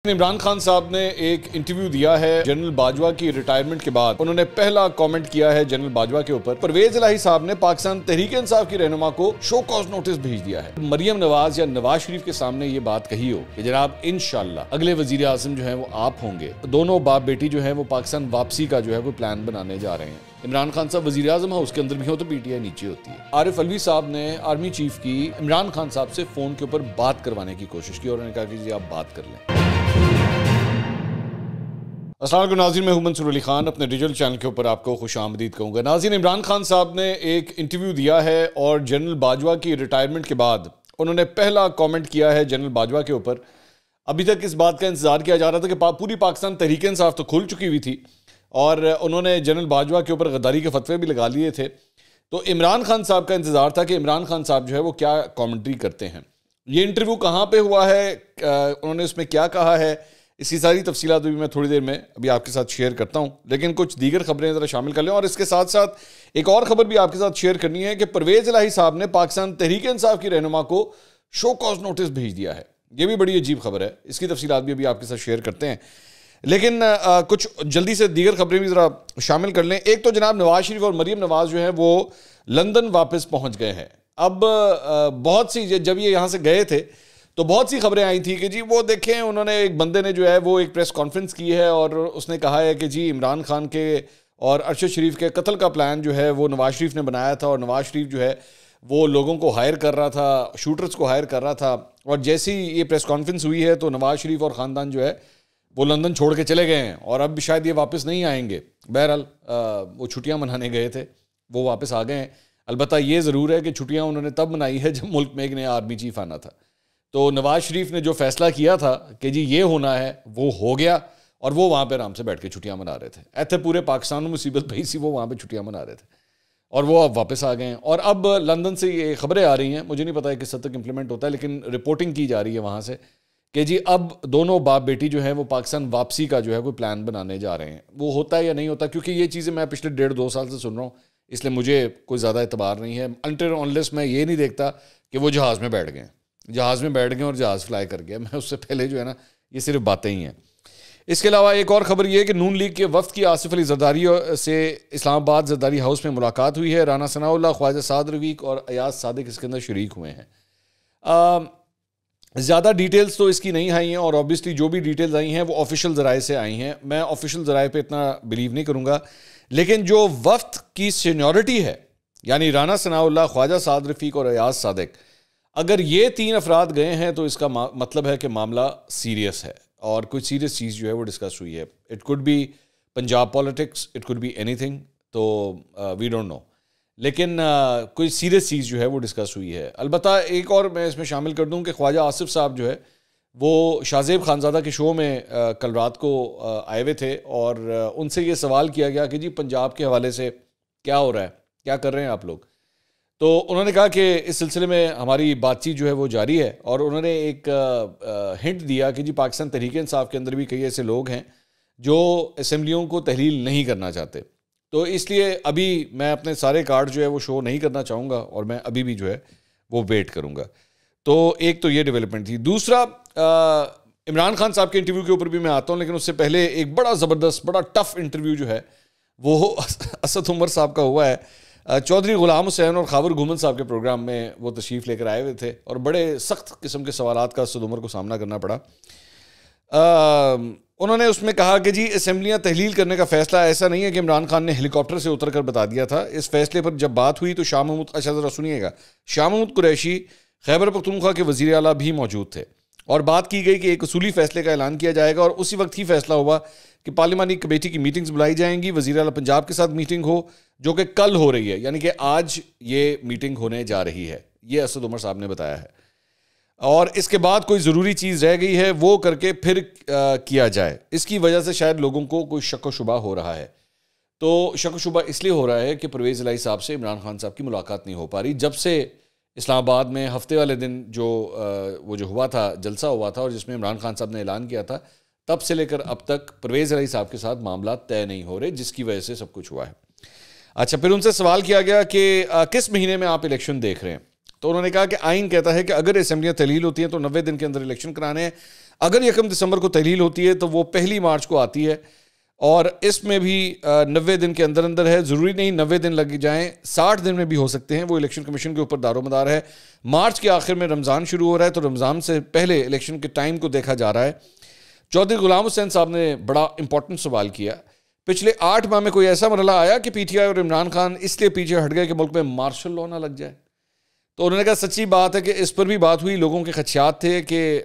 عمران خان صاحب نے ایک انٹرویو دیا ہے جنرل باجوہ کی ریٹائرمنٹ کے بعد. انہوں نے پہلا کامنٹ کیا ہے جنرل باجوہ کے اوپر. پرویز الہی صاحب نے پاکستان تحریک انصاف کی رہنما کو شو کاز نوٹس بھیج دیا ہے. مریم نواز یا نواز شریف کے سامنے یہ بات کہی ہو کہ جناب انشاءاللہ اگلے وزیر اعظم جو ہیں وہ آپ ہوں گے. دونوں باپ بیٹی جو ہیں وہ پاکستان واپسی کا جو ہے کوئی پلان بنانے جا رہے ہیں. عمران خان صاحب وزیر اعظم ہے، اس کے اندر بھی ہو تو پی ٹی آئی نیچے ہوتی ہے. عارف علوی صاحب نے آرمی چیف کی عمران خان صاحب سے فون کے اوپر بات کروانے کی کوشش کی اور انہوں نے کہا کہ جی آپ بات کر لیں. السلام علیکم ناظرین، میں ہوں منصور علی خان. اپنے ڈیجیٹل چینل کے اوپر آپ کو خوش آمدید کہوں گا. ناظرین، عمران خان صاحب نے ایک انٹرویو دیا ہے اور جنرل باجوہ کی ریٹائرمنٹ کے بعد انہوں نے پہلا کامنٹ کیا ہے جنرل باجوہ کے اوپر. ابھی تک اس بات کا انتظار کیا جا رہا تھا کہ پوری پاکستان تحریک انصاف تو کھل چکی ہوئی تھی اور انہوں نے جنرل باجوہ کے اوپر غداری کے فتوے بھی لگا لیے تھے. تو عمران خان صاحب کا انتظار تھا کہ عمران خان صاحب جو ہے وہ کیا کامنٹری کرتے ہیں. یہ انٹرویو کہاں پہ ہوا ہے، انہوں نے اس میں کیا کہا ہے، اس کی ساری تفصیلات بھی میں تھوڑی دیر میں ابھی آپ کے ساتھ شیئر کرتا ہوں. لیکن کچھ دیگر خبریں ذرا شامل کر لیں اور اس کے ساتھ ساتھ ایک اور خبر بھی آپ کے ساتھ شیئر کرنی ہے کہ پرویز الہی صاحب نے پاکستان تحریک انصاف کی رہنما کو شو کاز نوٹس بھیج دیا ہے. یہ بھی بڑی عجیب خبر ہے، اس کی تفصیلات بھی ابھی آپ کے ساتھ شیئر کرتے ہیں. لیکن کچھ جلدی سے دیگر خبریں بھی ذرا شامل کر لیں. ایک تو جناب نواز شریف اور مریم نواز جو ہیں وہ لندن واپس پہنچ گئے ہیں. اب بہت سی جب یہ یہاں سے گئے تھے تو بہت سی خبریں آئی تھیں کہ جی وہ دیکھیں انہوں نے ایک بندے نے جو ہے وہ ایک پریس کانفرنس کی ہے اور اس نے کہا ہے کہ جی عمران خان کے اور ارشد شریف کے قتل کا پلان جو ہے وہ نواز شریف نے بنایا تھا اور نواز شریف جو ہے وہ لوگوں کو ہائر کر رہا تھا، شوٹرز کو ہائر کر رہا تھا. اور جیسی یہ پریس کانفرنس ہوئی ہے تو نواز شریف اور خاندان جو ہے وہ لندن چھوڑ کے چلے گئے ہیں اور اب شاید یہ واپس نہیں آئیں گے. بہرحال وہ چھٹیاں منانے گئے تھے، وہ واپس آ گئے ہیں. البتہ یہ ضرور ہے کہ چھٹیاں انہوں نے تب منائی ہے جب ملک میں ایک نیا آرمی چیف آنا تھا. تو نواز شریف نے جو فیصلہ کیا تھا کہ جی یہ ہونا ہے وہ ہو گیا اور وہ وہاں پہ آرام سے بیٹھ کے چھٹیاں منا رہے تھے. ایتھے پورے پاکستان میں مصیبت بھئی سی، وہ وہاں پہ چھٹیاں منا رہے تھے اور وہ اب واپس آ گئے ہیں. اور اب لندن سے یہ خبریں آ رہی ہیں، مجھے نہیں پتا ہے کس حد تک امپلیمنٹ ہوتا ہے لیکن رپورٹنگ کی جا رہی ہے وہاں سے کہ جی اب دونوں باپ بیٹی جو ہیں وہ پاکستان واپسی کا جو ہے کوئی پلان بنانے جا رہے ہیں. وہ ہوتا ہے یا نہیں ہوتا، کیونکہ یہ چیزیں میں پچھلے 1.5-2 سال سے سن رہا ہوں، اس لیے مجھے کوئی زیادہ اعتبار نہیں ہے انٹر انلیس میں یہ نہیں دیکھتا کہ وہ جہاز میں بیٹھ گئے اور جہاز فلائی کر گیا. میں اس سے پہلے جو ہے نا یہ صرف باتیں ہی ہیں. اس کے علاوہ ایک اور خبر یہ ہے کہ نون لیگ کے وفد کی آصف علی زرداری سے اسلام آباد زرداری ہاؤس میں ملاقات ہوئی ہے. رانا ثناء اللہ، خواجہ سعد رفیق اور ایاز صادق اس کے اندر شریک ہوئے ہیں. زیادہ ڈیٹیلز تو اس کی نہیں آئی ہیں اور آبویسلی جو بھی ڈیٹیلز آئی ہیں وہ آفیشیل ذرائع سے آئی ہیں. میں آفیشیل ذرائع پہ اتنا بلیو نہیں کروں گا، لیکن جو وفد کی سینیورٹی ہے یعنی رانا ثناء اللہ، خواجہ سعد رفیق اور ایاز صادق، اگر یہ 3 افراد گئے ہیں تو اس کا مطلب ہے کہ معاملہ سیریس ہے اور کوئی سیریس چیز جو ہے وہ ڈسکس ہوئی ہے. It could be Punjab politics, it could be اینی تھنگ، تو وی ڈونٹ نو، لیکن کوئی سیریس چیز جو ہے وہ ڈسکس ہوئی ہے. البتہ ایک اور میں اس میں شامل کر دوں کہ خواجہ آصف صاحب جو ہے وہ شاہ زیب خانزادہ کے شو میں کل رات کو آئے ہوئے تھے اور ان سے یہ سوال کیا گیا کہ جی پنجاب کے حوالے سے کیا ہو رہا ہے، کیا کر رہے ہیں آپ لوگ. تو انہوں نے کہا کہ اس سلسلے میں ہماری بات چیت جو ہے وہ جاری ہے اور انہوں نے ایک ہنٹ دیا کہ جی پاکستان تحریک انصاف کے اندر بھی کئی ایسے لوگ ہیں جو اسمبلیوں کو تحلیل نہیں کرنا چاہتے. تو اس لیے ابھی میں اپنے سارے کارڈ جو ہے وہ شو نہیں کرنا چاہوں گا اور میں ابھی بھی جو ہے وہ ویٹ کروں گا. تو ایک تو یہ ڈیولپمنٹ تھی. دوسرا، عمران خان صاحب کے انٹرویو کے اوپر بھی میں آتا ہوں، لیکن اس سے پہلے ایک بڑا زبردست بڑا ٹف انٹرویو جو ہے وہ اسد عمر صاحب کا ہوا ہے. چودھری غلام حسین اور خاور گھومن صاحب کے پروگرام میں وہ تشریف لے کر آئے ہوئے تھے اور بڑے سخت قسم کے سوالات کا اسد عمر کو سامنا کرنا پڑا. انہوں نے اس میں کہا کہ جی اسمبلیاں تحلیل کرنے کا فیصلہ ایسا نہیں ہے کہ عمران خان نے ہیلی کاپٹر سے اتر کر بتا دیا تھا. اس فیصلے پر جب بات ہوئی تو شاہ محمود قریشی خیبر پختونخوا کے وزیر اعلیٰ بھی موجود تھے اور بات کی گئی کہ ایک اصولی فیصلے کا اعلان کیا جائے گا اور اسی وقت ہی فیصلہ ہوا کہ پارلیمانی کمیٹی کی میٹنگز بلائی جائیں گی. وزیر اعلیٰ پنجاب کے ساتھ میٹنگ ہو جو کہ کل ہو رہی ہے، یعنی کہ آج یہ میٹنگ ہونے جا رہی ہے، یہ اسد عمر صاحب نے بتایا ہے. اور اس کے بعد کوئی ضروری چیز رہ گئی ہے وہ کر کے پھر کیا جائے. اس کی وجہ سے شاید لوگوں کو کوئی شک و شبہ ہو رہا ہے. تو شک و شبہ اس لیے ہو رہا ہے کہ پرویز الہی صاحب سے عمران خان صاحب کی ملاقات نہیں ہو پا رہی. جب سے اسلام آباد میں ہفتے والے دن جو ہوا تھا، جلسہ ہوا تھا اور جس میں عمران خان صاحب نے اعلان کیا تھا، تب سے لے کر اب تک پرویز الہی صاحب کے ساتھ معاملات طے نہیں ہو رہے، جس کی وجہ سے سب کچھ ہوا ہے. اچھا، پھر ان سے سوال کیا گیا کہ کس مہینے میں آپ الیکشن دیکھ رہے ہیں. تو انہوں نے کہا کہ آئین کہتا ہے کہ اگر اسمبلیاں تحلیل ہوتی ہیں تو 90 دن کے اندر الیکشن کرانے ہیں. اگر 1 دسمبر کو تحلیل ہوتی ہے تو وہ 1 مارچ کو آتی ہے, اور اس میں بھی 90 دن کے اندر اندر ہے. ضروری نہیں 90 دن لگ جائیں, 60 دن میں بھی ہو سکتے ہیں. وہ الیکشن کمیشن کے اوپر دار و مدار ہے. مارچ کے آخر میں رمضان شروع ہو رہا ہے, تو رمضان سے پہلے الیکشن کے ٹائم کو دیکھا جا رہا ہے. چودھری غلام حسین صاحب نے بڑا امپورٹنٹ سوال کیا, پچھلے 8 ماہ میں کوئی ایسا مرحلہ آیا کہ پی ٹی آئی اور عمران خان اس لیے پیچھے ہٹ گئے کہ ملک میں مارشل لاء نہ لگ جائے؟ تو انہوں نے کہا سچی بات ہے کہ اس پر بھی بات ہوئی, لوگوں کے خدشات تھے کہ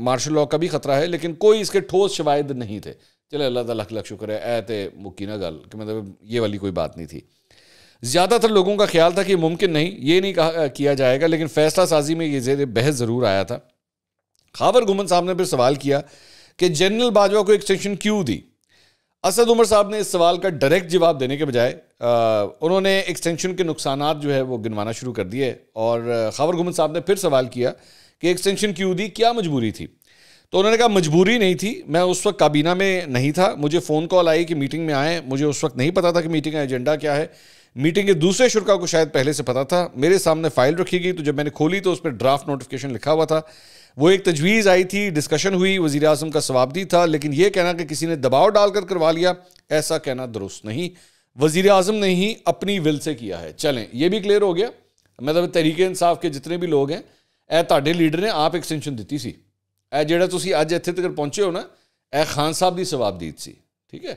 مارشل لاء کا بھی خطرہ ہے, لیکن کوئی اس کے ٹھوس شواہد نہیں تھے. چلے اللہ تعالیٰ لاکھ شکر ہے, اے تے مکی نہ گل کہ مطلب یہ والی کوئی بات نہیں تھی. زیادہ تر لوگوں کا خیال تھا کہ یہ ممکن نہیں, یہ نہیں کیا جائے گا, لیکن فیصلہ سازی میں یہ زیر بحث ضرور آیا تھا. خاور گومن صاحب نے پھر سوال کیا کہ جنرل باجوہ کو ایکسٹینشن کیوں دی. اسد عمر صاحب نے اس سوال کا ڈائریکٹ جواب دینے کے بجائے انہوں نے ایکسٹینشن کے نقصانات جو ہے وہ گنوانا شروع کر دیے, اور خاور گومن صاحب نے پھر سوال کیا کہ ایکسٹینشن کیوں دی, کیا مجبوری تھی؟ تو انہوں نے کہا مجبوری نہیں تھی, میں اس وقت کابینہ میں نہیں تھا, مجھے فون کال آئی کہ میٹنگ میں آئیں, مجھے اس وقت نہیں پتا تھا کہ میٹنگ کا ایجنڈا کیا ہے. میٹنگ کے دوسرے شرکاء کو شاید پہلے سے پتا تھا. میرے سامنے فائل رکھی گئی, تو جب میں نے کھولی تو اس پہ ڈرافٹ نوٹیفکیشن لکھا ہوا تھا. وہ ایک تجویز آئی تھی, ڈسکشن ہوئی, وزیر اعظم کا ثوابدید تھا, لیکن یہ کہنا کہ کسی نے دباؤ ڈال کر کروا لیا, ایسا کہنا درست نہیں. وزیر اعظم نے ہی اپنی ول سے کیا ہے. چلیں یہ بھی کلیئر ہو گیا. مطلب تحریک انصاف کے جتنے بھی لوگ ہیں, اے تاڈے لیڈر نے آپ ایکسٹینشن دیتی سی, اے جڑا تسی اج اتھے تک پہنچے ہو نا, اے خان صاحب دی ثوابدید سی. ٹھیک ہے,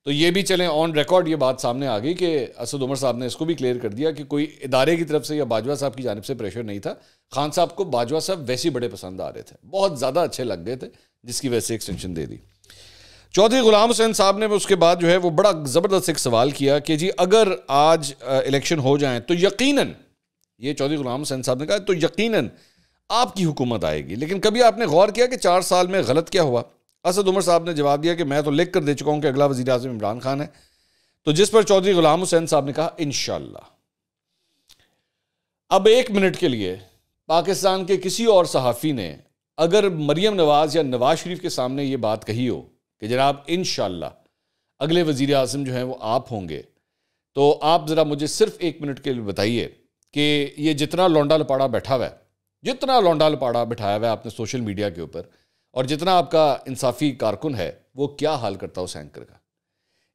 تو یہ بھی چلیں آن ریکارڈ یہ بات سامنے آ گئی کہ اسد عمر صاحب نے اس کو بھی کلیئر کر دیا کہ کوئی ادارے کی طرف سے یا باجوہ صاحب کی جانب سے پریشر نہیں تھا. خان صاحب کو باجوہ صاحب ویسے بڑے پسند آ رہے تھے, بہت زیادہ اچھے لگ گئے تھے, جس کی وجہ سے ایکسٹینشن دے دی. چودھری غلام حسین صاحب نے اس کے بعد جو ہے وہ بڑا زبردست ایک سوال کیا کہ جی اگر آج الیکشن ہو جائیں تو یقیناً, یہ چودھری غلام حسین صاحب نے کہا تو یقیناً آپ کی حکومت آئے گی, لیکن کبھی آپ نے غور کیا کہ 4 سال میں غلط کیا ہوا؟ اسد عمر صاحب نے جواب دیا کہ میں تو لکھ کر دے چکا ہوں کہ اگلا وزیر اعظم عمران خان ہے. تو جس پر چودھری غلام حسین صاحب نے کہا انشاءاللہ. اب 1 منٹ کے لیے پاکستان کے کسی اور صحافی نے اگر مریم نواز یا نواز شریف کے سامنے یہ بات کہی ہو کہ جناب انشاءاللہ اگلے وزیر اعظم جو ہیں وہ آپ ہوں گے, تو آپ ذرا مجھے صرف 1 منٹ کے لیے بتائیے کہ یہ جتنا لونڈا لپاڑا بیٹھا ہوا ہے, جتنا لونڈا لپاڑا بٹھایا ہوا ہے آپ نے سوشل میڈیا کے اوپر, اور جتنا آپ کا انصافی کارکن ہے, وہ کیا حال کرتا اس اینکر کا.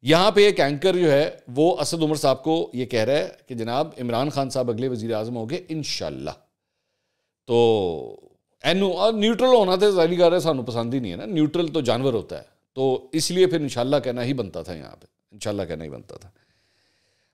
یہاں پہ ایک اینکر جو ہے وہ اسد عمر صاحب کو یہ کہہ رہا ہے کہ جناب عمران خان صاحب اگلے وزیر اعظم ہوں گے انشاءاللہ. تو نیوٹرل ہونا تھا, ظاہری کر رہا ہے سانو پسند ہی نہیں ہے نا, نیوٹرل تو جانور ہوتا ہے, تو اس لیے پھر انشاءاللہ کہنا ہی بنتا تھا, یہاں پہ انشاءاللہ کہنا ہی بنتا تھا.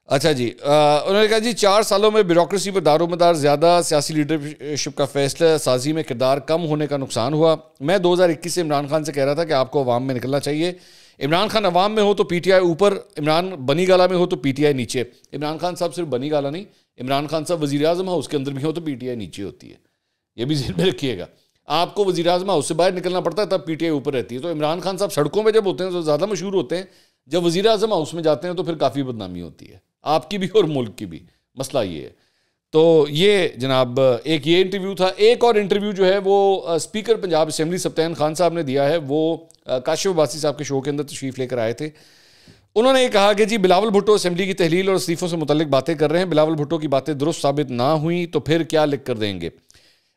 اچھا جی, انہوں نے کہا جی 4 سالوں میں بیوروکریسی پر دار و مدار زیادہ, سیاسی لیڈرشپ کا فیصلہ سازی میں کردار کم ہونے کا نقصان ہوا. میں 2021 سے عمران خان سے کہہ رہا تھا کہ آپ کو عوام میں نکلنا چاہیے. عمران خان عوام میں ہو تو پی ٹی آئی اوپر, عمران بنی گالا میں ہو تو پی ٹی آئی نیچے. عمران خان صاحب صرف بنی گالا نہیں, عمران خان صاحب وزیر اعظم ہاؤس کے اندر بھی ہو تو پی ٹی آئی نیچے ہوتی ہے, یہ بھی ذہن میں رکھیے گا. آپ کو وزیر اعظم ہاؤس سے باہر نکلنا پڑتا ہے تب پی ٹی آئی اوپر رہتی ہے. تو عمران خان صاحب سڑکوں پہ جب ہوتے ہیں تو زیادہ مشہور ہوتے ہیں, جب وزیر اعظم ہاؤس میں جاتے ہیں تو پھر کافی بدنامی ہوتی ہے, آپ کی بھی اور ملک کی بھی. مسئلہ یہ ہے. تو یہ جناب ایک یہ انٹرویو تھا. ایک اور انٹرویو جو ہے وہ اسپیکر پنجاب اسمبلی سبطین خان صاحب نے دیا ہے, وہ کاشف عباسی صاحب کے شو کے اندر تشریف لے کر آئے تھے. انہوں نے یہ کہا کہ جی بلاول بھٹو اسمبلی کی تحلیل اور استعفوں سے متعلق باتیں کر رہے ہیں, بلاول بھٹو کی باتیں درست ثابت نہ ہوئیں تو پھر کیا لکھ کر دیں گے.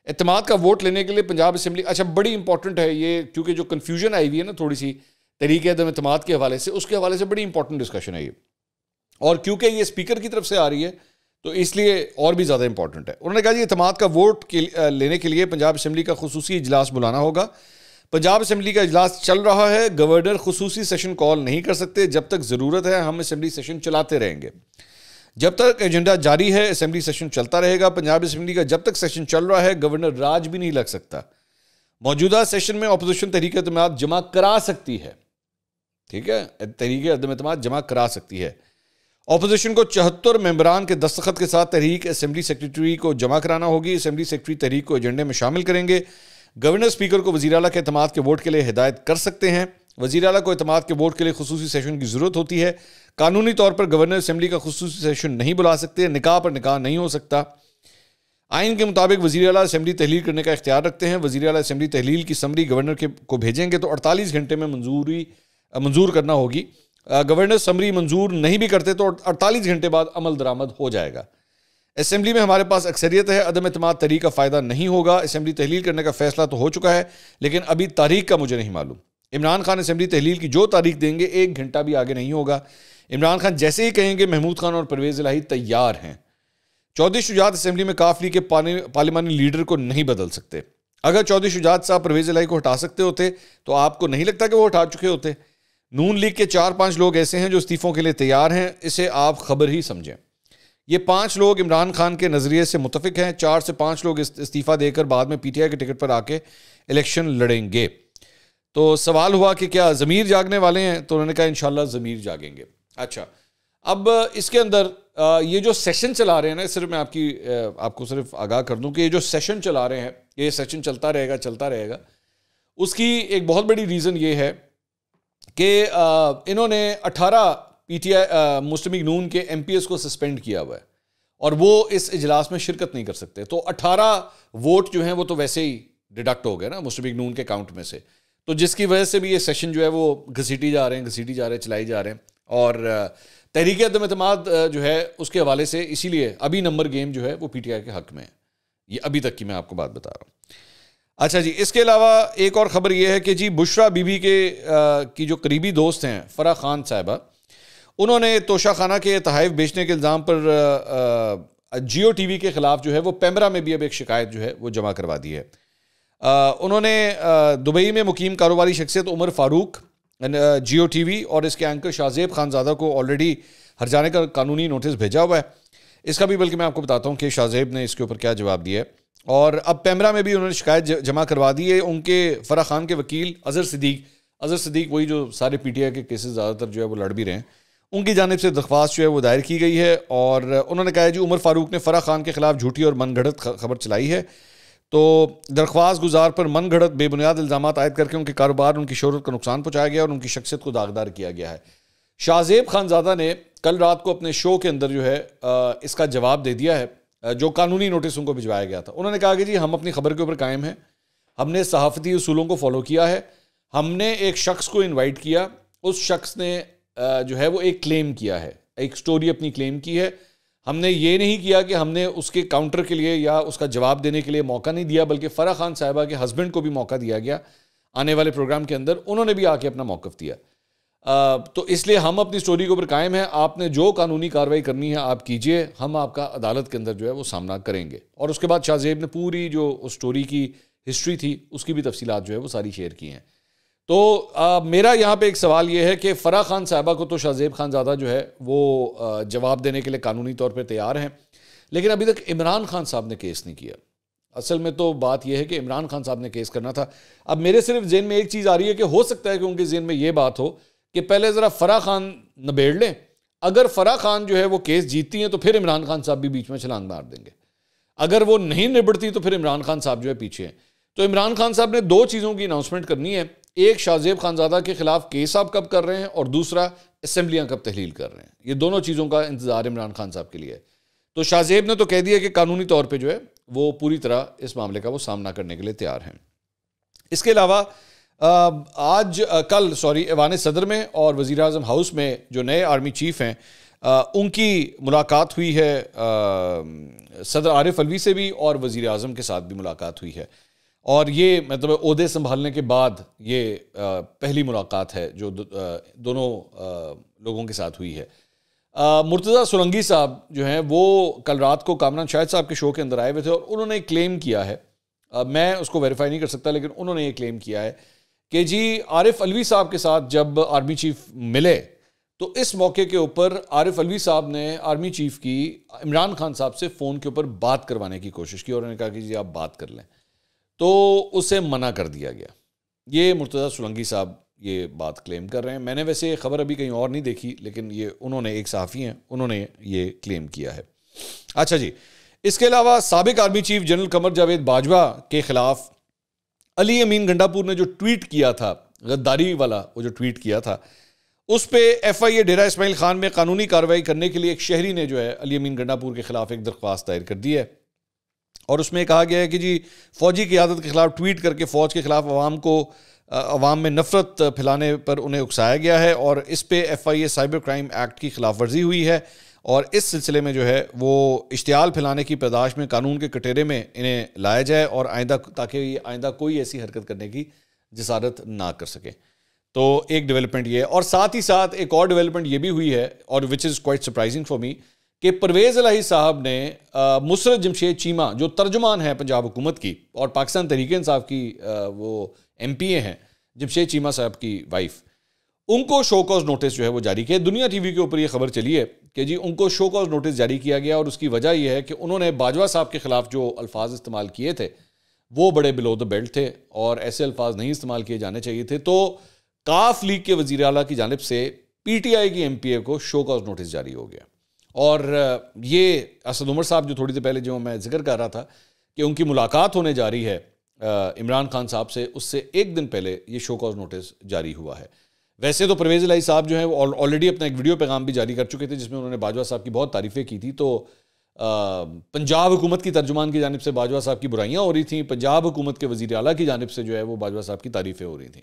اعتماد کا ووٹ لینے کے لیے پنجاب اسمبلی, اچھا بڑی امپورٹنٹ ہے یہ, کیونکہ جو کنفیوژن آئی ہوئی ہے نا تھوڑی سی تحریک عدم اعتماد کے حوالے سے, اس کے حوالے سے بڑی امپورٹنٹ ڈسکشن ہے یہ, اور کیونکہ یہ اسپیکر کی طرف سے آ رہی ہے تو اس لیے اور بھی زیادہ امپورٹنٹ ہے. انہوں نے کہا جی اعتماد کا ووٹ لینے کے لیے پنجاب اسمبلی کا خصوصی اجلاس بلانا ہوگا. پنجاب اسمبلی کا اجلاس چل رہا ہے, گورنر خصوصی سیشن کال نہیں کر سکتے, جب تک ضرورت ہے ہم اسمبلی سیشن چلاتے رہیں گے. جب تک ایجنڈا جاری ہے اسمبلی سیشن چلتا رہے گا. پنجاب اسمبلی کا جب تک سیشن چل رہا ہے گورنر راج بھی نہیں لگ سکتا. موجودہ سیشن میں اپوزیشن تحریک اعتماد جمع کرا سکتی ہے, ٹھیک ہے, تحریک عدم اعتماد جمع کرا سکتی ہے. اپوزیشن کو 74 ممبران کے دستخط کے ساتھ تحریک اسمبلی سیکریٹری کو جمع کرانا ہوگی. اسمبلی سیکریٹری تحریک کو ایجنڈے میں شامل کریں گے. گورنر اسپیکر کو وزیر اعلیٰ کے اعتماد کے ووٹ کے لیے ہدایت کر سکتے ہیں. وزیر اعلیٰ کو اعتماد کے ووٹ کے لیے خصوصی سیشن کی ضرورت ہوتی ہے. قانونی طور پر گورنر اسمبلی کا خصوصی سیشن نہیں بلا سکتے. نکاح پر نکاح نہیں ہو سکتا. آئین کے مطابق وزیر اعلیٰ اسمبلی تحلیل کرنے کا اختیار رکھتے ہیں. وزیر اعلیٰ اسمبلی تحلیل کی سمری گورنر کو بھیجیں گے تو 48 گھنٹے میں منظور کرنا ہوگی. گورنر سمری منظور نہیں بھی کرتے تو 48 گھنٹے بعد عمل درآمد ہو جائے گا. اسمبلی میں ہمارے پاس اکثریت ہے, عدم اعتماد تحریک کا فائدہ نہیں ہوگا. اسمبلی تحلیل کرنے کا فیصلہ تو ہو چکا ہے لیکن ابھی تاریخ کا مجھے نہیں معلوم. عمران خان اسمبلی تحلیل کی جو تاریخ دیں گے 1 گھنٹہ بھی آگے نہیں ہوگا. عمران خان جیسے ہی کہیں گے محمود خان اور پرویز الہی تیار ہیں. چودھری شجاعت اسمبلی میں کاف لیگ کے پارلیمانی لیڈر کو نہیں بدل سکتے. اگر چودھری شجاعت صاحب پرویز الہی کو ہٹا سکتے ہوتے تو آپ کو نہیں لگتا کہ وہ ہٹا چکے ہوتے. نون لیگ کے 4-5 لوگ ایسے ہیں جو استعفوں کے لیے تیار ہیں, اسے آپ خبر ہی سمجھیں. یہ 5 لوگ عمران خان کے نظریے سے متفق ہیں. 4 سے 5 لوگ استعفیٰ دے کر بعد میں پی ٹی آئی کے ٹکٹ پر آ کے الیکشن لڑیں گے. تو سوال ہوا کہ کیا ضمیر جاگنے والے ہیں, تو انہوں نے کہا انشاءاللہ ضمیر جاگیں گے. اچھا, اب اس کے اندر یہ جو سیشن چلا رہے ہیں نا, صرف میں آپ کو صرف آگاہ کر دوں کہ یہ جو سیشن چلا رہے ہیں, یہ سیشن چلتا رہے گا. اس کی ایک بہت بڑی ریزن یہ ہے کہ انہوں نے 18 P T I Muslim league نون کے ایم پی ایس کو سسپینڈ کیا ہوا ہے اور وہ اس اجلاس میں شرکت نہیں کر سکتے. تو 18 ووٹ جو ہیں وہ تو ویسے ہی ڈیڈکٹ ہو گئے نا مسلم لیگ نون کے اکاؤنٹ میں سے, تو جس کی وجہ سے بھی یہ سیشن جو ہے وہ گھسیٹی جا رہے ہیں چلائی جا رہے ہیں. اور تحریک عدم اعتماد جو ہے اس کے حوالے سے اسی لیے ابھی نمبر گیم جو ہے وہ پی ٹی آئی کے حق میں ہے. یہ ابھی تک کی میں آپ کو بات بتا رہا ہوں. اچھا جی, اس کے علاوہ ایک اور خبر یہ ہے کہ جی بشرا بی بی کی جو قریبی دوست ہیں فرح خان صاحبہ, انہوں نے توشہ خانہ کے تحائف بیچنے کے الزام پر جیو ٹی وی کے خلاف جو ہے وہ پیمرا میں بھی اب ایک شکایت جو ہے وہ جمع کروا دی ہے. انہوں نے دبئی میں مقیم کاروباری شخصیت عمر فاروق, جیو ٹی وی اور اس کے اینکر شاہزیب خانزادہ کو آلریڈی ہرجانے کا قانونی نوٹس بھیجا ہوا ہے. اس کا بھی بلکہ میں آپ کو بتاتا ہوں کہ شاہزیب نے اس کے اوپر کیا جواب دیا ہے. اور اب پیمرا میں بھی انہوں نے شکایت جمع کروا دی ہے. ان کے فرح خان کے وکیل اظہر صدیق وہی جو سارے پی ٹی آئی کے کیسز زیادہ تر جو ہے وہ لڑ بھی رہے ہیں, ان کی جانب سے درخواست جو ہے وہ دائر کی گئی ہے. اور انہوں نے کہا ہے جی عمر فاروق نے فرح خان کے خلاف جھوٹی اور من گھڑت خبر چلائی ہے, تو درخواست گزار پر من گھڑت بے بنیاد الزامات عائد کر کے ان کے کاروبار, ان کی شہرت کو نقصان پہنچایا گیا اور ان کی شخصیت کو داغدار کیا گیا ہے. شاہزیب خانزادہ نے کل رات کو اپنے شو کے اندر جو ہے اس کا جواب دے دیا ہے, جو قانونی نوٹس ان کو بھجوایا گیا تھا. انہوں نے کہا کہ جی ہم اپنی خبر کے اوپر قائم ہیں, ہم نے صحافتی اصولوں کو فالو کیا ہے. ہم نے ایک شخص کو انوائٹ کیا, اس شخص نے جو ہے وہ ایک کلیم کیا ہے, ایک سٹوری اپنی کلیم کی ہے. ہم نے یہ نہیں کیا کہ ہم نے اس کے کاؤنٹر کے لیے یا اس کا جواب دینے کے لیے موقع نہیں دیا, بلکہ فرح خان صاحبہ کے ہسبینڈ کو بھی موقع دیا گیا آنے والے پروگرام کے اندر. انہوں نے بھی آ کے اپنا موقف دیا. تو اس لیے ہم اپنی سٹوری کے اوپر قائم ہیں. آپ نے جو قانونی کارروائی کرنی ہے آپ کیجئے, ہم آپ کا عدالت کے اندر جو ہے وہ سامنا کریں گے. اور اس کے بعد شاہزیب نے پوری جو اس سٹوری کی ہسٹری تھی اس کی بھی تفصیلات جو ہے وہ ساری شیئر کی ہیں. تو میرا یہاں پہ ایک سوال یہ ہے کہ فرح خان صاحبہ کو تو شاہزیب خانزادہ جو ہے وہ جواب دینے کے لیے قانونی طور پہ تیار ہیں, لیکن ابھی تک عمران خان صاحب نے کیس نہیں کیا. اصل میں تو بات یہ ہے کہ عمران خان صاحب نے کیس کرنا تھا. اب میرے صرف ذہن میں ایک چیز آ رہی ہے کہ ہو سکتا ہے کہ ان کے ذہن میں یہ بات ہو کہ پہلے ذرا فرح خان نبیڑ لیں. اگر فرح خان جو ہے وہ کیس جیتتی ہیں تو پھر عمران خان صاحب بھی بیچ میں چھلانگ مار دیں گے. اگر وہ نہیں نبڑتی تو پھر عمران خان صاحب جو ہے پیچھے ہیں. تو عمران خان صاحب نے 2 چیزوں کی اناؤنسمنٹ کرنی ہے, ایک شاہزیب خانزادہ کے خلاف کیس آپ کب کر رہے ہیں, اور دوسرا اسمبلیاں کب تحلیل کر رہے ہیں. یہ دونوں چیزوں کا انتظار عمران خان صاحب کے لیے ہے. تو شاہزیب نے تو کہہ دیا کہ قانونی طور پہ جو ہے وہ پوری طرح اس معاملے کا وہ سامنا کرنے کے لیے تیار ہیں. اس کے علاوہ کل ایوان صدر میں اور وزیر اعظم ہاؤس میں جو نئے آرمی چیف ہیں ان کی ملاقات ہوئی ہے. صدر عارف علوی سے بھی اور وزیر اعظم کے ساتھ بھی ملاقات ہوئی ہے, اور یہ مطلب عہدے سنبھالنے کے بعد یہ پہلی ملاقات ہے جو دونوں لوگوں کے ساتھ ہوئی ہے. مرتضیٰ سولنگی صاحب جو ہیں وہ کل رات کو کامران شاہد صاحب کے شو کے اندر آئے ہوئے تھے, اور انہوں نے کلیم کیا ہے, میں اس کو ویریفائی نہیں کر سکتا, لیکن انہوں نے یہ کلیم کیا ہے کہ جی عارف علوی صاحب کے ساتھ جب آرمی چیف ملے تو اس موقع کے اوپر عارف علوی صاحب نے آرمی چیف کی عمران خان صاحب سے فون کے اوپر بات کروانے کی کوشش کی, اور انہوں نے کہا کہ جی آپ بات کر لیں, تو اسے منع کر دیا گیا. یہ مرتضیٰ سولنگی صاحب یہ بات کلیم کر رہے ہیں. میں نے ویسے خبر ابھی کہیں اور نہیں دیکھی, لیکن یہ انہوں نے, ایک صحافی ہیں, انہوں نے یہ کلیم کیا ہے. اچھا جی, اس کے علاوہ سابق army chief general Qamar Javed Bajwa کے خلاف علی امین گنڈا پور نے جو ٹویٹ کیا تھا, غداری والا وہ جو ٹویٹ کیا تھا, اس پہ ایف آئی اے ڈیرہ اسماعیل خان میں قانونی کارروائی کرنے کے لیے ایک شہری نے جو ہے علی امین گنڈا پور کے خلاف ایک درخواست دائر کر دی ہے, اور اس میں کہا گیا ہے کہ جی فوجی قیادت کے خلاف ٹویٹ کر کے فوج کے خلاف عوام میں نفرت پھیلانے پر انہیں اکسایا گیا ہے, اور اس پہ F I A cyber crime act کی خلاف ورزی ہوئی ہے, اور اس سلسلے میں جو ہے وہ اشتعال پھیلانے کی پاداش میں قانون کے کٹہرے میں انہیں لایا جائے اور آئندہ تاکہ یہ آئندہ کوئی ایسی حرکت کرنے کی جسارت نہ کر سکے. تو ایک ڈیولپمنٹ یہ ہے. اور ساتھ ہی ساتھ ایک اور ڈیولپمنٹ یہ بھی ہوئی ہے اور which is quite surprising for me کہ پرویز الہی صاحب نے مسرت جمشید چیمہ جو ترجمان ہے پنجاب حکومت کی اور پاکستان تحریک انصاف کی وہ ایم پی اے ہیں جمشید چیمہ صاحب کی وائف, ان کو شو کاز نوٹس جو ہے وہ جاری کیا. دنیا ٹی وی کے اوپر یہ خبر چلی ہے کہ جی ان کو شو کاز نوٹس جاری کیا گیا اور اس کی وجہ یہ ہے کہ انہوں نے باجوہ صاحب کے خلاف جو الفاظ استعمال کیے تھے وہ بڑے بلو دا بیلٹ تھے اور ایسے الفاظ نہیں استعمال کیے جانے چاہیے تھے. تو کاف لیگ کے وزیر اعلیٰ کی جانب سے پی ٹی آئی کی ایم پی اے کو شو کاز نوٹس جاری ہو گیا. اور یہ اسد عمر صاحب جو تھوڑی دیر پہلے جو میں ذکر کر رہا تھا کہ ان کی ملاقات ہونے جا رہی ہے عمران خان صاحب سے, اس سے ایک دن پہلے یہ شو کاز نوٹس جاری ہوا ہے. ویسے تو پرویز الہی صاحب جو ہیں وہ آلریڈی اپنا ایک ویڈیو پیغام بھی جاری کر چکے تھے جس میں انہوں نے باجوہ صاحب کی بہت تعریفیں کی تھی. تو پنجاب حکومت کی ترجمان کی جانب سے باجوہ صاحب کی برائیاں ہو رہی تھیں, پنجاب حکومت کے وزیر اعلیٰ کی جانب سے جو ہے وہ باجوہ صاحب کی تعریفیں ہو رہی تھیں.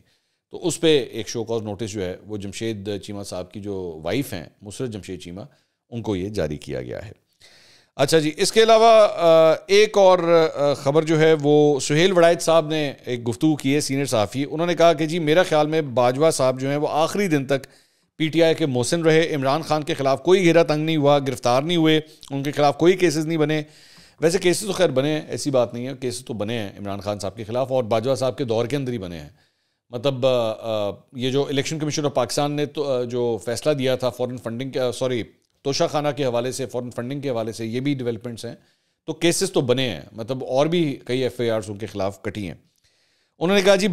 تو اس پہ ایک شو کاز نوٹس جو ہے وہ جمشید چیمہ صاحب کی جو وائف ہیں مسرت جمشید چیمہ, ان کو یہ جاری کیا گیا ہے. اچھا جی, اس کے علاوہ ایک اور خبر جو ہے وہ سہیل وڑائچ صاحب نے ایک گفتگو کی ہے, سینئر صحافی. انہوں نے کہا کہ جی میرا خیال میں باجوہ صاحب جو ہیں وہ آخری دن تک پی ٹی آئی کے محسن رہے, عمران خان کے خلاف کوئی گھیرا تنگ نہیں ہوا, گرفتار نہیں ہوئے, ان کے خلاف کوئی کیسز نہیں بنے. ویسے کیسز تو خیر بنے ہیں, ایسی بات نہیں ہے, کیسز تو بنے ہیں عمران خان صاحب کے خلاف اور باجوہ صاحب کے دور کے اندر ہی بنے ہیں. مطلب یہ جو الیکشن کمیشن آف پاکستان نے جو فیصلہ دیا تھا فورن فنڈنگ توشہ خانہ کے حوالے سے, فورن فنڈنگ کے حوالے سے, یہ بھی ڈیولپمنٹس ہیں. تو کیسز تو بنے ہیں, مطلب اور بھی کئی ایف آئی آرز ان کے خلاف کٹی ہیں. انہوں نے کہا جی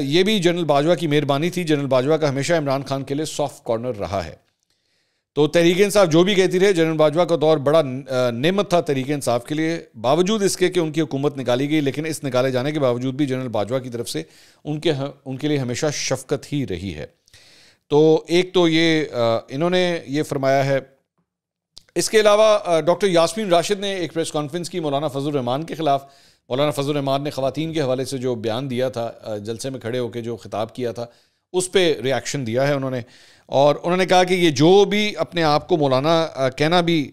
یہ بھی جنرل باجوہ کی مہربانی تھی, جنرل باجوہ کا ہمیشہ عمران خان کے لیے سافٹ کارنر رہا ہے. تو تحریک انصاف جو بھی کہتی رہے, جنرل باجوہ کا دور بڑا نعمت تھا تحریک انصاف کے لیے, باوجود اس کے کہ ان کی حکومت نکالی گئی, لیکن اس نکالے جانے کے باوجود بھی جنرل باجوہ کی طرف سے ان کے لیے ہمیشہ شفقت ہی رہی ہے. تو ایک تو یہ انہوں نے یہ فرمایا ہے. اس کے علاوہ ڈاکٹر یاسمین راشد نے ایک پریس کانفرنس کی مولانا فضل الرحمان کے خلاف. مولانا فضل الرحمان نے خواتین کے حوالے سے جو بیان دیا تھا, جلسے میں کھڑے ہو کے جو خطاب کیا تھا, اس پہ ریاکشن دیا ہے انہوں نے. اور انہوں نے کہا کہ یہ جو بھی اپنے آپ کو مولانا کہنا بھی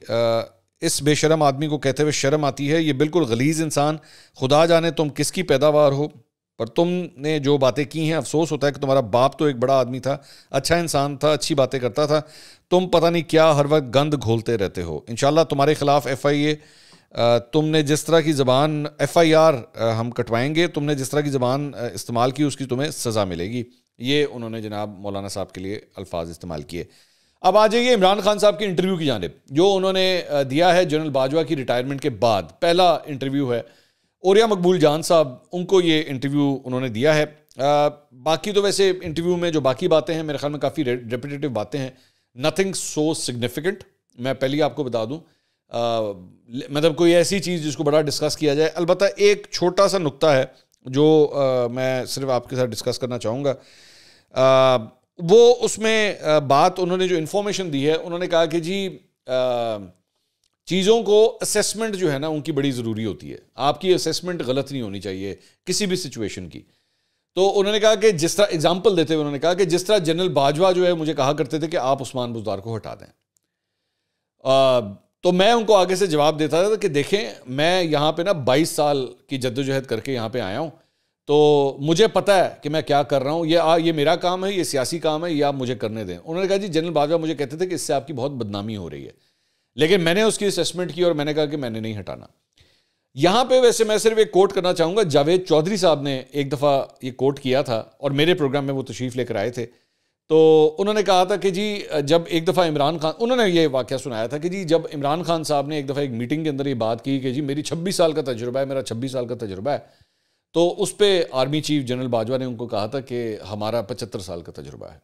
اس بے شرم آدمی کو کہتے ہوئے شرم آتی ہے, یہ بالکل غلیظ انسان, خدا جانے تم کس کی پیداوار ہو, پر تم نے جو باتیں کی ہیں افسوس ہوتا ہے کہ تمہارا باپ تو ایک بڑا آدمی تھا, اچھا انسان تھا, اچھی باتیں کرتا تھا, تم پتہ نہیں کیا ہر وقت گند گھولتے رہتے ہو. انشاءاللہ تمہارے خلاف ایف آئی اے, تم نے جس طرح کی زبان ایف آئی آر ہم کٹوائیں گے, تم نے جس طرح کی زبان استعمال کی اس کی تمہیں سزا ملے گی. یہ انہوں نے جناب مولانا صاحب کے لیے الفاظ استعمال کیے. اب آ جائیے عمران خان صاحب کے انٹرویو کی جانب جو انہوں نے دیا ہے جنرل باجوہ کی ریٹائرمنٹ کے بعد. پہلا انٹرویو ہے اوریا مقبول جان صاحب, ان کو یہ انٹرویو انہوں نے دیا ہے. باقی تو ویسے انٹرویو میں جو باقی باتیں ہیں میرے خیال میں کافی ریپیٹیٹیو باتیں ہیں, نتھنگ سو سگنیفیکنٹ. میں پہلے آپ کو بتا دوں مطلب کوئی ایسی چیز جس کو بڑا ڈسکس کیا جائے. البتہ ایک چھوٹا سا نقطہ ہے جو میں صرف آپ کے ساتھ ڈسکس کرنا چاہوں گا. وہ اس میں بات انہوں نے جو انفارمیشن دی ہے, انہوں نے کہا کہ جی چیزوں کو اسیسمنٹ جو ہے نا ان کی بڑی ضروری ہوتی ہے, آپ کی اسیسمنٹ غلط نہیں ہونی چاہیے کسی بھی سچویشن کی. تو انہوں نے کہا کہ جس طرح ایگزامپل دیتے ہوئے انہوں نے کہا کہ جس طرح جنرل باجوہ جو ہے مجھے کہا کرتے تھے کہ آپ عثمان بزدار کو ہٹا دیں, تو میں ان کو آگے سے جواب دیتا تھا کہ دیکھیں میں یہاں پہ نا 22 سال کی جدوجہد کر کے یہاں پہ آیا ہوں, تو مجھے پتہ ہے کہ میں کیا کر رہا ہوں, یہ میرا کام ہے, یہ سیاسی کام ہے, یہ آپ مجھے کرنے دیں. انہوں نے کہا جی جنرل باجوہ مجھے کہتے تھے کہ اس سے آپ کی بہت بدنامی ہو رہی ہے, لیکن میں نے اس کی اسیسمنٹ کی اور میں نے کہا کہ میں نے نہیں ہٹانا. یہاں پہ ویسے میں صرف ایک کوٹ کرنا چاہوں گا, جاوید چودھری صاحب نے ایک دفعہ یہ کوٹ کیا تھا اور میرے پروگرام میں وہ تشریف لے کر آئے تھے. تو انہوں نے کہا تھا کہ جی جب ایک دفعہ عمران خان, انہوں نے یہ واقعہ سنایا تھا کہ جی جب عمران خان صاحب نے ایک دفعہ ایک میٹنگ کے اندر یہ بات کی کہ جی میری 26 سال کا تجربہ ہے, میرا 26 سال کا تجربہ ہے, تو اس پہ آرمی چیف جنرل باجوہ نے ان کو کہا تھا کہ ہمارا 75 سال کا تجربہ ہے.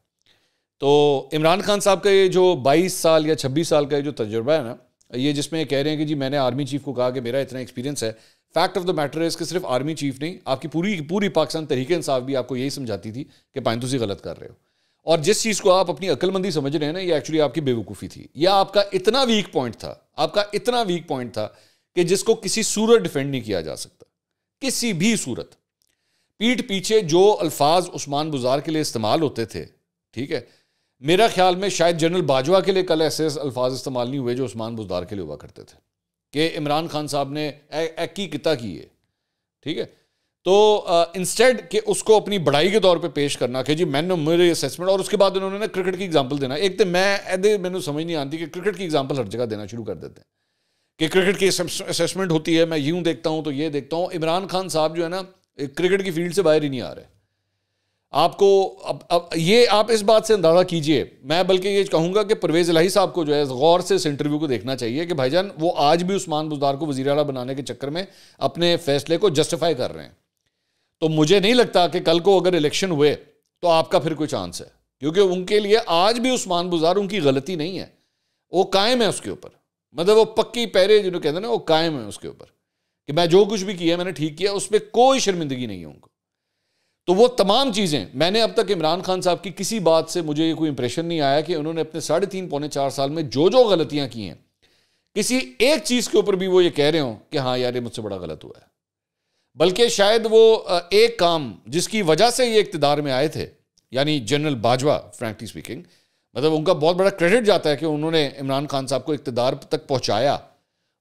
تو عمران خان صاحب کا یہ جو 22 سال یا 26 سال کا جو تجربہ ہے نا, یہ جس میں کہہ رہے ہیں کہ جی میں نے آرمی چیف کو کہا کہ میرا اتنا ایکسپیرینس ہے, فیکٹ آف دا میٹر ہے کہ صرف آرمی چیف نہیں, آپ کی پوری پاکستان تحریک انصاف بھی آپ کو یہی سمجھاتی تھی کہ پائنتوسی غلط کر رہے ہو, اور جس چیز کو آپ اپنی عقل مندی سمجھ رہے ہیں نا یہ ایکچولی آپ کی بے وقوفی تھی, یا آپ کا اتنا ویک پوائنٹ تھا, آپ کا اتنا ویک پوائنٹ تھا کہ جس کو کسی صورت ڈیفینڈ نہیں کیا جا سکتا, کسی بھی صورت. پیٹھ پیچھے جو الفاظ عثمان بزدار کے لیے استعمال ہوتے تھے, ٹھیک ہے, میرا خیال میں شاید جنرل باجوہ کے لیے کل ایسے الفاظ استعمال نہیں ہوئے جو عثمان بزدار کے لیے ہوا کرتے تھے کہ عمران خان صاحب نے ایکی کتا کی ہے. ٹھیک ہے, تو انسٹیڈ کہ اس کو اپنی بڑائی کے طور پہ پیش کرنا کہ جی میں نے میرے اسیسمنٹ, اور اس کے بعد انہوں نے کرکٹ کی ایگزامپل دینا. ایک تو میں سمجھ نہیں آتی کہ کرکٹ کی ایگزامپل ہر جگہ دینا شروع کر دیتے ہیں کہ کرکٹ کی اسیسمنٹ ہوتی ہے, میں یوں دیکھتا ہوں تو یہ دیکھتا ہوں. عمران خان صاحب جو ہے نا کرکٹ کی فیلڈ سے باہر ہی نہیں آ رہے. آپ کو اب یہ آپ اس بات سے اندازہ کیجئے, میں بلکہ یہ کہوں گا کہ پرویز الہی صاحب کو جو ہے غور سے اس انٹرویو کو دیکھنا چاہیے کہ بھائی جان وہ آج بھی عثمان بزدار کو وزیر اعلیٰ بنانے کے چکر میں اپنے فیصلے کو جسٹیفائی کر رہے ہیں. تو مجھے نہیں لگتا کہ کل کو اگر الیکشن ہوئے تو آپ کا پھر کوئی چانس ہے, کیونکہ ان کے لیے آج بھی عثمان بزدار ان کی غلطی نہیں ہے, وہ قائم ہے اس کے اوپر. مطلب وہ پکی پیرے جنہوں کہتے ہیں نا, وہ قائم ہے اس کے اوپر کہ میں جو کچھ بھی کیا میں نے ٹھیک کیا, اس پہ کوئی شرمندگی نہیں ہے ان کو. تو وہ تمام چیزیں میں نے اب تک عمران خان صاحب کی کسی بات سے مجھے یہ کوئی امپریشن نہیں آیا کہ انہوں نے اپنے 3.5 پونے 4 سال میں جو غلطیاں کی ہیں, کسی ایک چیز کے اوپر بھی وہ یہ کہہ رہے ہوں کہ ہاں یار یہ مجھ سے بڑا غلط ہوا ہے. بلکہ شاید وہ ایک کام جس کی وجہ سے یہ اقتدار میں آئے تھے, یعنی جنرل باجوہ, فرینکلی اسپیکنگ, مطلب ان کا بہت بڑا کریڈٹ جاتا ہے کہ انہوں نے عمران خان صاحب کو اقتدار تک پہنچایا.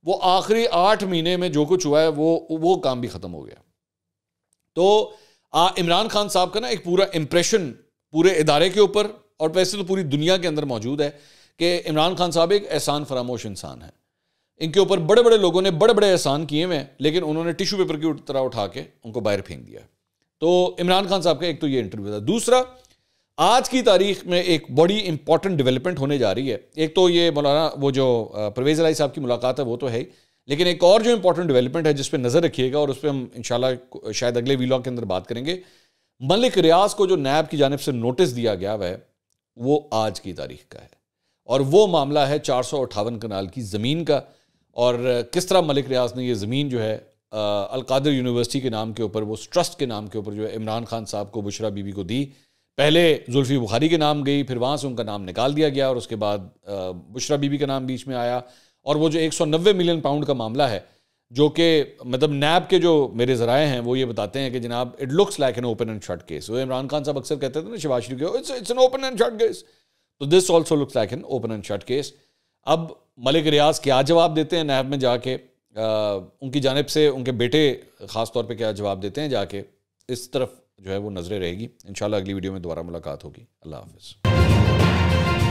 وہ آخری 8 مہینے میں جو کچھ ہوا ہے وہ کام بھی ختم ہو گیا. تو عمران خان صاحب کا نا ایک پورا امپریشن پورے ادارے کے اوپر اور ویسے تو پوری دنیا کے اندر موجود ہے کہ عمران خان صاحب ایک احسان فراموش انسان ہے. ان کے اوپر بڑے بڑے لوگوں نے بڑے بڑے احسان کیے ہوئے ہیں, لیکن انہوں نے ٹیشو پیپر کی طرح اٹھا کے ان کو باہر پھینک دیا. تو عمران خان صاحب کا ایک تو یہ انٹرویو تھا. دوسرا, آج کی تاریخ میں ایک بڑی امپورٹنٹ ڈیولپمنٹ ہونے جا رہی ہے. ایک تو یہ مولانا وہ جو پرویز الہی صاحب کی ملاقات ہے وہ تو ہے ہی, لیکن ایک اور جو امپورٹنٹ ڈیولپمنٹ ہے جس پہ نظر رکھیے گا اور اس پہ ہم انشاءاللہ شاید اگلے ویلاگ کے اندر بات کریں گے. ملک ریاض کو جو نیب کی جانب سے نوٹس دیا گیا ہے وہ آج کی تاریخ کا ہے, اور وہ معاملہ ہے 458 کنال کی زمین کا, اور کس طرح ملک ریاض نے یہ زمین جو ہے القادر یونیورسٹی کے نام کے اوپر, وہ ٹرسٹ کے نام کے اوپر جو ہے عمران خان صاحب کو, بشرا بی بی کو دی. پہلے زلفی بخاری کے نام گئی, پھر وہاں سے ان کا نام نکال دیا گیا, اور اس کے بعد بشرا بی بی کا نام بیچ میں آیا. اور وہ جو 190 ملین پاؤنڈ کا معاملہ ہے, جو کہ مطلب نیب کے جو میرے ذرائع ہیں وہ یہ بتاتے ہیں کہ جناب it looks like an open and shut case. وہ عمران خان صاحب اکثر کہتے تھے نا شہباز شریف کے, it's an open and shut case, تو this also looks like an open and shut case. اب ملک ریاض کیا جواب دیتے ہیں نیب میں جا کے, ان کی جانب سے ان کے بیٹے خاص طور پہ کیا جواب دیتے ہیں جا کے, اس طرف جو ہے وہ نظریں رہے گی. انشاءاللہ اگلی ویڈیو میں دوبارہ ملاقات ہوگی. اللہ حافظ.